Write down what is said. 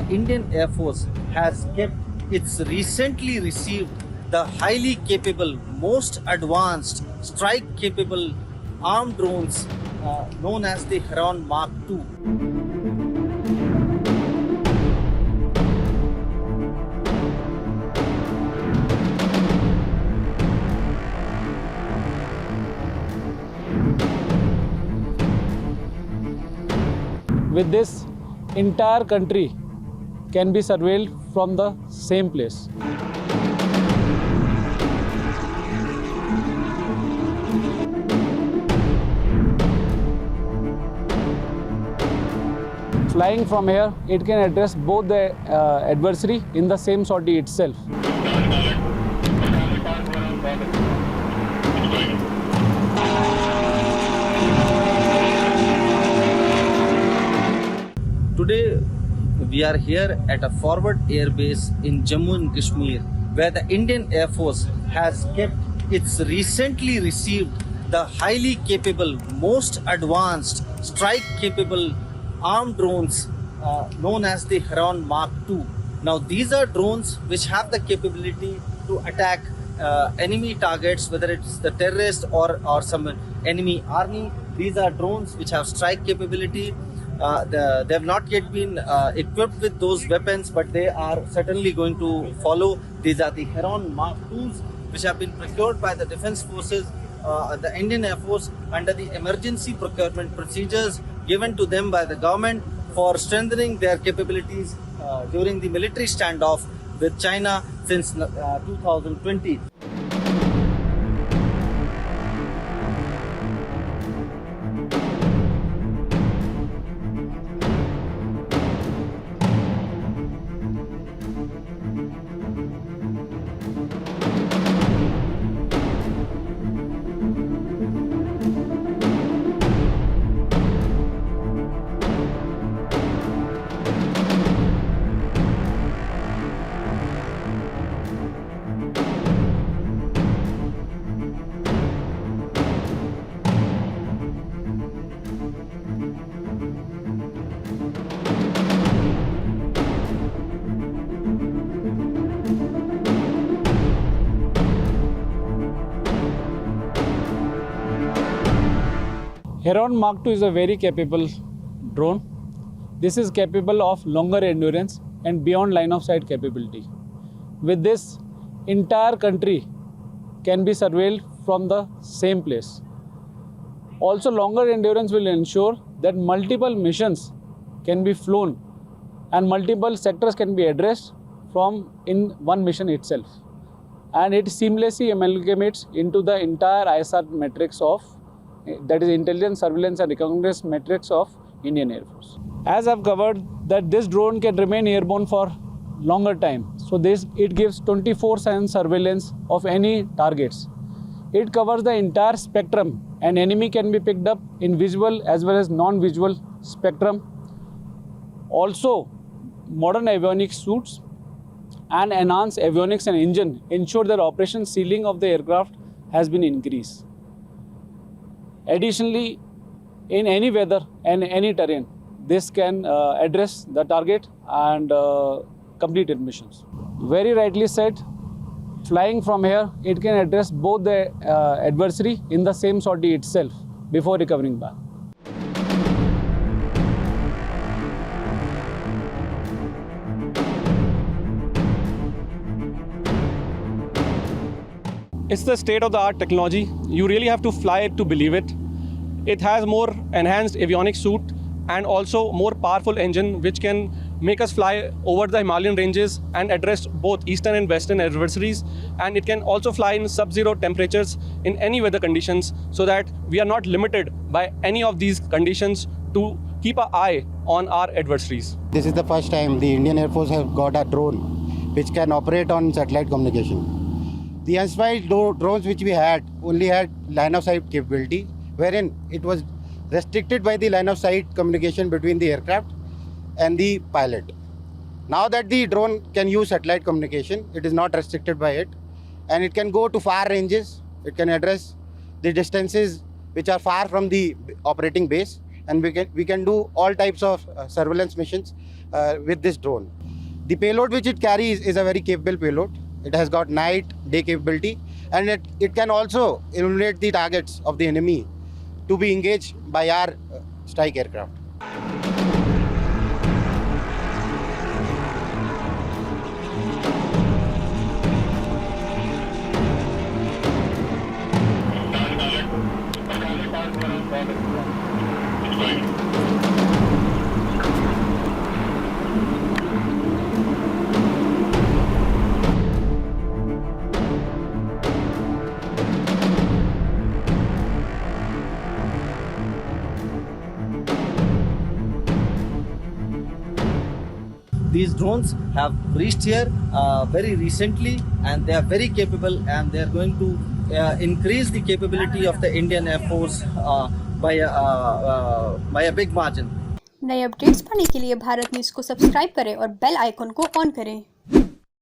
Indian Air Force has kept its recently received the highly capable, most advanced, strike-capable armed drones known as the Heron Mark II. With this, entire country can be surveilled from the same place. Flying from here, it can address both the adversary in the same sortie itself. Today, we are here at a forward air base in Jammu and Kashmir, where the Indian Air Force has kept its recently received the highly capable, most advanced, strike-capable armed drones known as the Heron Mark II. Now, these are drones which have the capability to attack enemy targets, whether it's the terrorist or some enemy army. These are drones which have strike capability. They have not yet been equipped with those weapons, but they are certainly going to follow. These are the Heron Mark IIs, which have been procured by the Defence Forces, the Indian Air Force, under the emergency procurement procedures given to them by the government for strengthening their capabilities during the military standoff with China since 2020. Heron Mark II is a very capable drone. This is capable of longer endurance and beyond line of sight capability. With this, entire country can be surveilled from the same place. Also, longer endurance will ensure that multiple missions can be flown and multiple sectors can be addressed from in one mission itself. And it seamlessly amalgamates into the entire ISR matrix of, that is intelligence, surveillance and reconnaissance matrix of Indian Air Force. As I've covered, that this drone can remain airborne for longer time. So it gives 24/7 surveillance of any targets. It covers the entire spectrum. An enemy can be picked up in visual as well as non-visual spectrum. Also, modern avionics suits and enhanced avionics and engine ensure that operation ceiling of the aircraft has been increased. Additionally, in any weather and any terrain, this can address the target and complete its missions. Very rightly said, flying from here, it can address both the adversary in the same sortie itself before recovering back. It's the state-of-the-art technology. You really have to fly it to believe it. It has more enhanced avionics suite and also more powerful engine which can make us fly over the Himalayan ranges and address both eastern and western adversaries. And it can also fly in sub-zero temperatures in any weather conditions so that we are not limited by any of these conditions to keep an eye on our adversaries. This is the first time the Indian Air Force has got a drone which can operate on satellite communication. The unspiked drones which we had only had line of sight capability, wherein it was restricted by the line of sight communication between the aircraft and the pilot. Now that the drone can use satellite communication, it is not restricted by it, and it can go to far ranges. It can address the distances which are far from the operating base, and we can do all types of surveillance missions with this drone. The payload which it carries is a very capable payload. It has got night, day capability, and it can also eliminate the targets of the enemy to be engaged by our strike aircraft. These drones have reached here very recently, and they are very capable, and they are going to increase the capability of the Indian Air Force by a big margin. नए updates पाने के लिए Bharat news को subscribe करें और bell icon को on करें।